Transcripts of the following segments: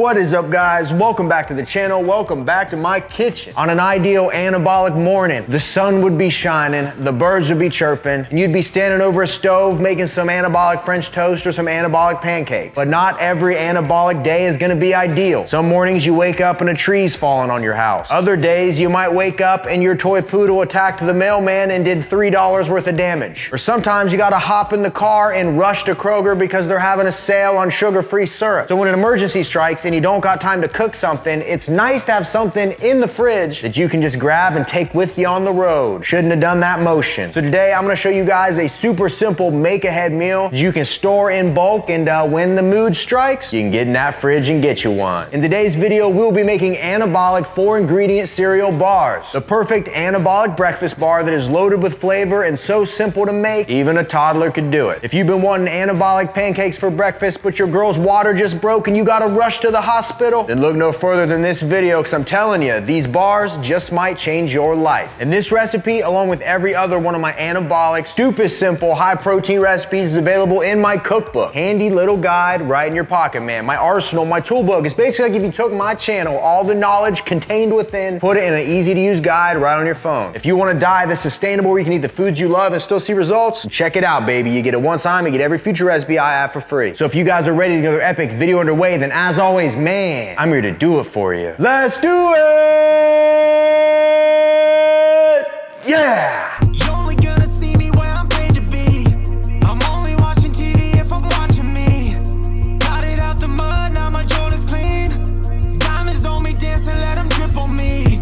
What is up, guys? Welcome back to the channel. Welcome back to my kitchen. On an ideal anabolic morning, the sun would be shining, the birds would be chirping, and you'd be standing over a stove making some anabolic French toast or some anabolic pancakes. But not every anabolic day is gonna be ideal. Some mornings you wake up and a tree's falling on your house. Other days you might wake up and your toy poodle attacked the mailman and did $3 worth of damage. Or sometimes you gotta hop in the car and rush to Kroger because they're having a sale on sugar-free syrup. So when an emergency strikes and you don't got time to cook something, it's nice to have something in the fridge that you can just grab and take with you on the road. Shouldn't have done that motion. So today I'm gonna show you guys a super simple make-ahead meal that you can store in bulk, and when the mood strikes, you can get in that fridge and get you one. In today's video, we'll be making anabolic 4-ingredient cereal bars. The perfect anabolic breakfast bar that is loaded with flavor and so simple to make, even a toddler could do it. If you've been wanting anabolic pancakes for breakfast, but your girl's water just broke and you gotta rush to the hospital, then look no further than this video, because I'm telling you, these bars just might change your life. And this recipe, along with every other one of my anabolic, stupid simple, high protein recipes, is available in my cookbook. Handy little guide right in your pocket, man. My arsenal, my toolbook. It's basically like if you took my channel, all the knowledge contained within, put it in an easy to use guide right on your phone. If you want a diet that's sustainable, where you can eat the foods you love and still see results, check it out, baby. You get it one time, you get every future recipe I have for free. So if you guys are ready to get another epic video underway, then as always, man, I'm here to do it for you. Let's do it! Yeah! You're only gonna see me where I'm paid to be. I'm only watching TV if I'm watching me. Got it out the mud, now my Jordan's clean. Diamonds on me dancing, let them drip on me.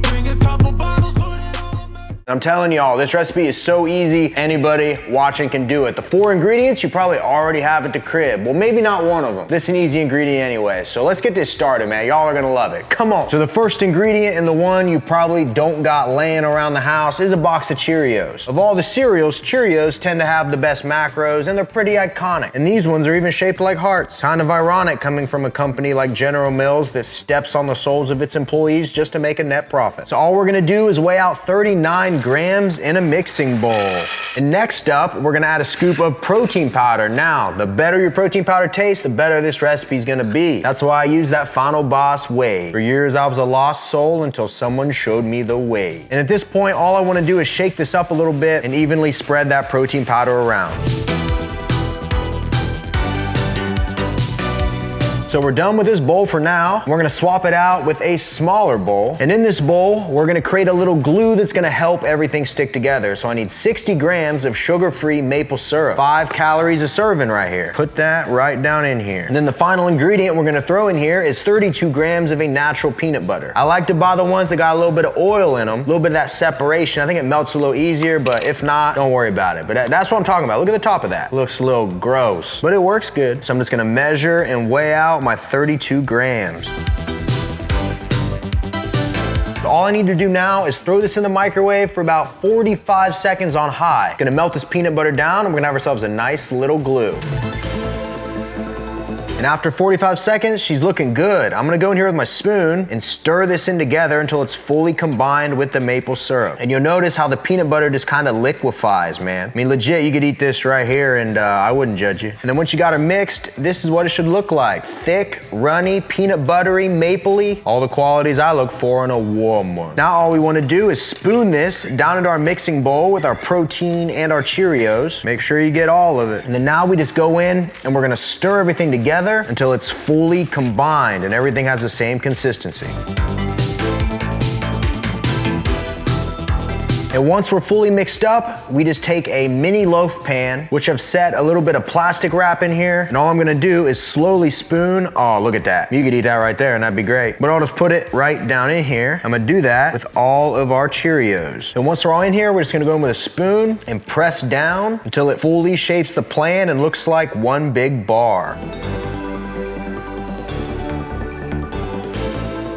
Bring a couple bottles, put it on me. I'm telling y'all, this recipe is so easy, anybody watching can do it. The 4 ingredients, you probably already have at the crib. Well, maybe not one of them. This is an easy ingredient anyway, so let's get this started, man. Y'all are gonna love it. Come on. So the first ingredient, and the one you probably don't got laying around the house, is a box of Cheerios. Of all the cereals, Cheerios tend to have the best macros, and they're pretty iconic. And these ones are even shaped like hearts. Kind of ironic coming from a company like General Mills that steps on the souls of its employees just to make a net profit. So all we're gonna do is weigh out 39 grams in a mixing bowl. And next up, we're gonna add a scoop of protein powder. Now, the better your protein powder tastes, the better this recipe's gonna be. That's why I use that Final Boss whey. For years, I was a lost soul until someone showed me the way. And at this point, all I wanna do is shake this up a little bit and evenly spread that protein powder around. So we're done with this bowl for now. We're gonna swap it out with a smaller bowl. And in this bowl, we're gonna create a little glue that's gonna help everything stick together. So I need 60 grams of sugar-free maple syrup. 5 calories a serving right here. Put that right down in here. And then the final ingredient we're gonna throw in here is 32 grams of a natural peanut butter. I like to buy the ones that got a little bit of oil in them, a little bit of that separation. I think it melts a little easier, but if not, don't worry about it. But that's what I'm talking about. Look at the top of that. It looks a little gross, but it works good. So I'm just gonna measure and weigh out my 32 grams. All I need to do now is throw this in the microwave for about 45 seconds on high. Gonna melt this peanut butter down, and we're gonna have ourselves a nice little glue. And after 45 seconds, she's looking good. I'm gonna go in here with my spoon and stir this in together until it's fully combined with the maple syrup. And you'll notice how the peanut butter just kind of liquefies, man. I mean, legit, you could eat this right here and I wouldn't judge you. And then once you got her mixed, this is what it should look like. Thick, runny, peanut buttery, mapley, all the qualities I look for in a woman. Now all we wanna do is spoon this down into our mixing bowl with our protein and our Cheerios. Make sure you get all of it. And then now we just go in and we're gonna stir everything together until it's fully combined and everything has the same consistency. And once we're fully mixed up, we just take a mini loaf pan, which I've set a little bit of plastic wrap in here. And all I'm gonna do is slowly spoon. Oh, look at that. You could eat that right there and that'd be great. But I'll just put it right down in here. I'm gonna do that with all of our Cheerios. And once they're all in here, we're just gonna go in with a spoon and press down until it fully shapes the plan and looks like one big bar.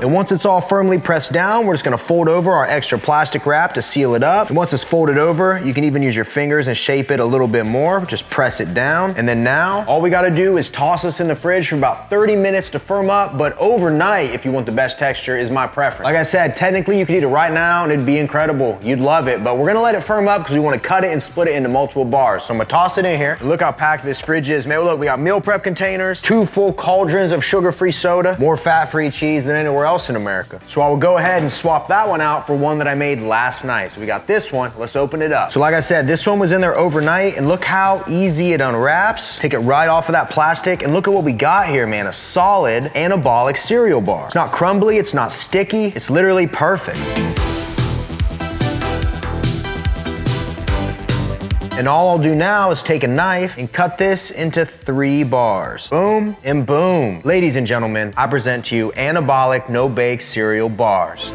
And once it's all firmly pressed down, we're just gonna fold over our extra plastic wrap to seal it up. And once it's folded over, you can even use your fingers and shape it a little bit more. Just press it down. And then now, all we gotta do is toss this in the fridge for about 30 minutes to firm up, but overnight, if you want the best texture, is my preference. Like I said, technically you could eat it right now and it'd be incredible. You'd love it, but we're gonna let it firm up because we wanna cut it and split it into multiple bars. So I'm gonna toss it in here. And look how packed this fridge is. Man, look, we got meal prep containers, 2 full cauldrons of sugar-free soda, more fat-free cheese than anywhere else in America. So I will go ahead and swap that one out for one that I made last night. So we got this one, let's open it up. So like I said, this one was in there overnight and look how easy it unwraps. Take it right off of that plastic and look at what we got here, man, a solid anabolic cereal bar. It's not crumbly, it's not sticky, it's literally perfect. And all I'll do now is take a knife and cut this into 3 bars. Boom and boom. Ladies and gentlemen, I present to you anabolic no-bake cereal bars.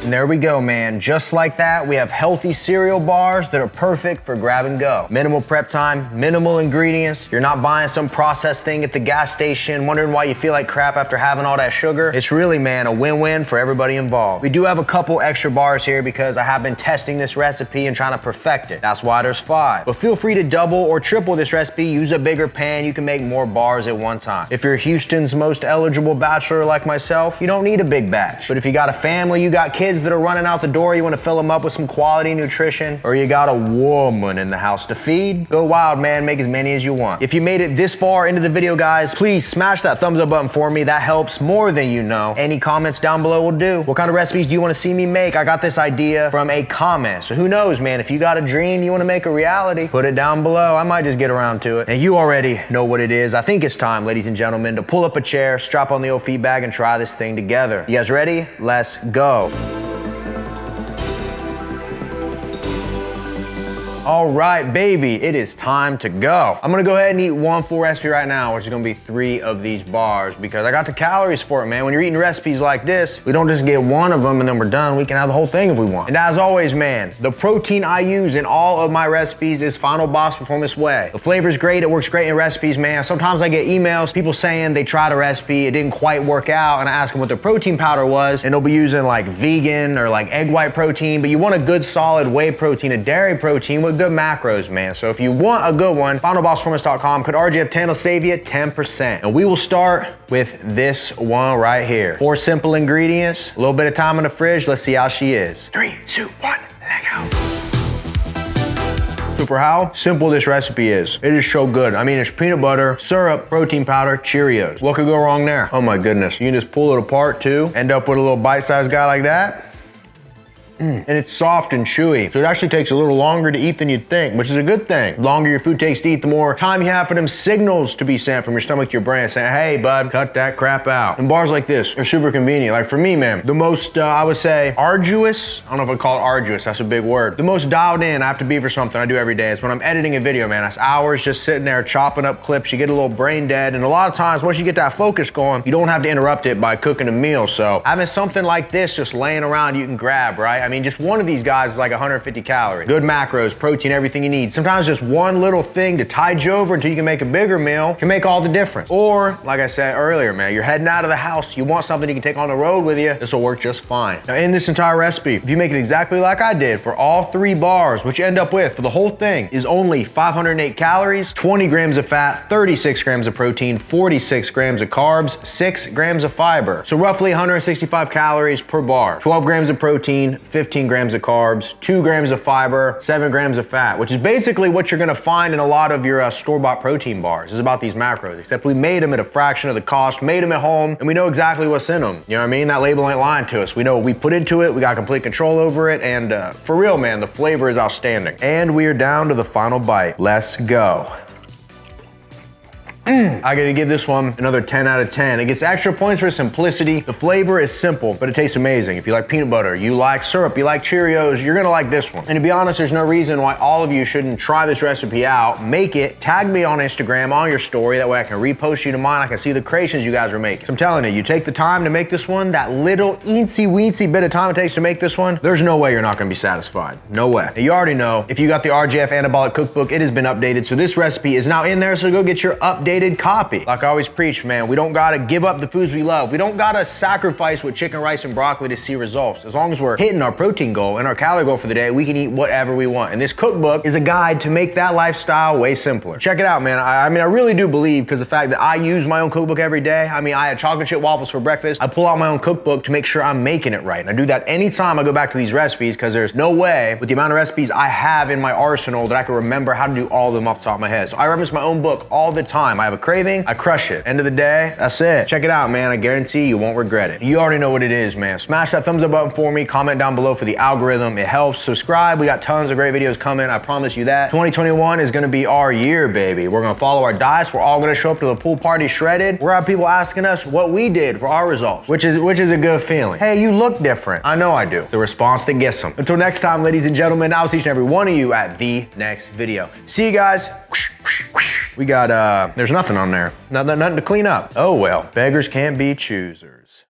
And there we go, man. Just like that, we have healthy cereal bars that are perfect for grab and go. Minimal prep time, minimal ingredients. You're not buying some processed thing at the gas station, wondering why you feel like crap after having all that sugar. It's really, man, a win-win for everybody involved. We do have a couple extra bars here because I have been testing this recipe and trying to perfect it. That's why there's 5. But feel free to double or triple this recipe. Use a bigger pan. You can make more bars at one time. If you're Houston's most eligible bachelor like myself, you don't need a big batch. But if you got a family, you got kids that are running out the door, you want to fill them up with some quality nutrition, or you got a woman in the house to feed, go wild, man. Make as many as you want. If you made it this far into the video, guys, please smash that thumbs up button for me. That helps more than you know. Any comments down below will do. What kind of recipes do you want to see me make? I got this idea from a comment. So who knows, man? If you got a dream you want to make a reality, put it down below. I might just get around to it. And you already know what it is. I think it's time, ladies and gentlemen, to pull up a chair, strap on the old feed bag, and try this thing together. You guys ready? Let's go. All right, baby, it is time to go. I'm gonna go ahead and eat 1 full recipe right now, which is gonna be 3 of these bars because I got the calories for it, man. When you're eating recipes like this, we don't just get 1 of them and then we're done. We can have the whole thing if we want. And as always, man, the protein I use in all of my recipes is Final Boss Performance Whey. The flavor is great, it works great in recipes, man. Sometimes I get emails, people saying they tried a recipe, it didn't quite work out, and I ask them what their protein powder was, and they'll be using like vegan or like egg white protein, but you want a good solid whey protein, a dairy protein with good macros, man. So if you want a good one, finalbossperformance.com, code RGF10 will save you 10%. And we will start with this one right here. 4 simple ingredients, a little bit of time in the fridge. Let's see how she is. 3, 2, 1, let go. Super how simple this recipe is. It is so good. I mean, it's peanut butter, syrup, protein powder, Cheerios. What could go wrong there? Oh my goodness. You can just pull it apart too, end up with a little bite-sized guy like that. And it's soft and chewy. So it actually takes a little longer to eat than you'd think, which is a good thing. The longer your food takes to eat, the more time you have for them signals to be sent from your stomach to your brain saying, hey, bud, cut that crap out. And bars like this are super convenient. Like for me, man, the most, I would say, arduous, I don't know if I'd call it arduous, that's a big word. The most dialed in I have to be for something I do every day is when I'm editing a video, man. That's hours just sitting there chopping up clips. You get a little brain dead. And a lot of times, once you get that focus going, you don't have to interrupt it by cooking a meal. So having something like this just laying around you can grab, right? I mean, just one of these guys is like 150 calories. Good macros, protein, everything you need. Sometimes just one little thing to tide you over until you can make a bigger meal can make all the difference. Or, like I said earlier, man, you're heading out of the house, you want something you can take on the road with you, this will work just fine. Now in this entire recipe, if you make it exactly like I did for all 3 bars, what you end up with for the whole thing is only 508 calories, 20 grams of fat, 36 grams of protein, 46 grams of carbs, 6 grams of fiber. So roughly 165 calories per bar, 12 grams of protein, 15 grams of carbs, 2 grams of fiber, 7 grams of fat, which is basically what you're gonna find in a lot of your store-bought protein bars. It's about these macros, except we made them at a fraction of the cost, made them at home, and we know exactly what's in them. You know what I mean? That label ain't lying to us. We know what we put into it, we got complete control over it, and for real, man, the flavor is outstanding. And we are down to the final bite. Let's go. I gotta give this one another 10 out of 10. It gets extra points for simplicity. The flavor is simple, but it tastes amazing. If you like peanut butter, you like syrup, you like Cheerios, you're gonna like this one. And to be honest, there's no reason why all of you shouldn't try this recipe out, make it, tag me on Instagram, on your story, that way I can repost you to mine, I can see the creations you guys are making. So I'm telling you, you take the time to make this one, that little eensy-weensy bit of time it takes to make this one, there's no way you're not gonna be satisfied. No way. Now, you already know, if you got the RJF Anabolic Cookbook, it has been updated, so this recipe is now in there, so go get your updated copy. Like I always preach, man, we don't gotta give up the foods we love. We don't gotta sacrifice with chicken, rice, and broccoli to see results. As long as we're hitting our protein goal and our calorie goal for the day, we can eat whatever we want. And this cookbook is a guide to make that lifestyle way simpler. Check it out, man. I mean, I really do believe, because the fact that I use my own cookbook every day. I mean, I had chocolate chip waffles for breakfast. I pull out my own cookbook to make sure I'm making it right. And I do that anytime I go back to these recipes, because there's no way with the amount of recipes I have in my arsenal that I can remember how to do all of them off the top of my head. So I reference my own book all the time. I have a craving, I crush it. End of the day, that's it. Check it out, man. I guarantee you won't regret it. You already know what it is, man. Smash that thumbs up button for me. Comment down below for the algorithm. It helps. Subscribe. We got tons of great videos coming. I promise you that. 2021 is gonna be our year, baby. We're gonna follow our diets. We're all gonna show up to the pool party shredded. We're gonna have people asking us what we did for our results, which is a good feeling. Hey, you look different. I know I do. The response that gets them. Until next time, ladies and gentlemen, I'll see each and every one of you at the next video. See you guys. We got, there's nothing on there. Nothing to clean up. Oh well, beggars can't be choosers.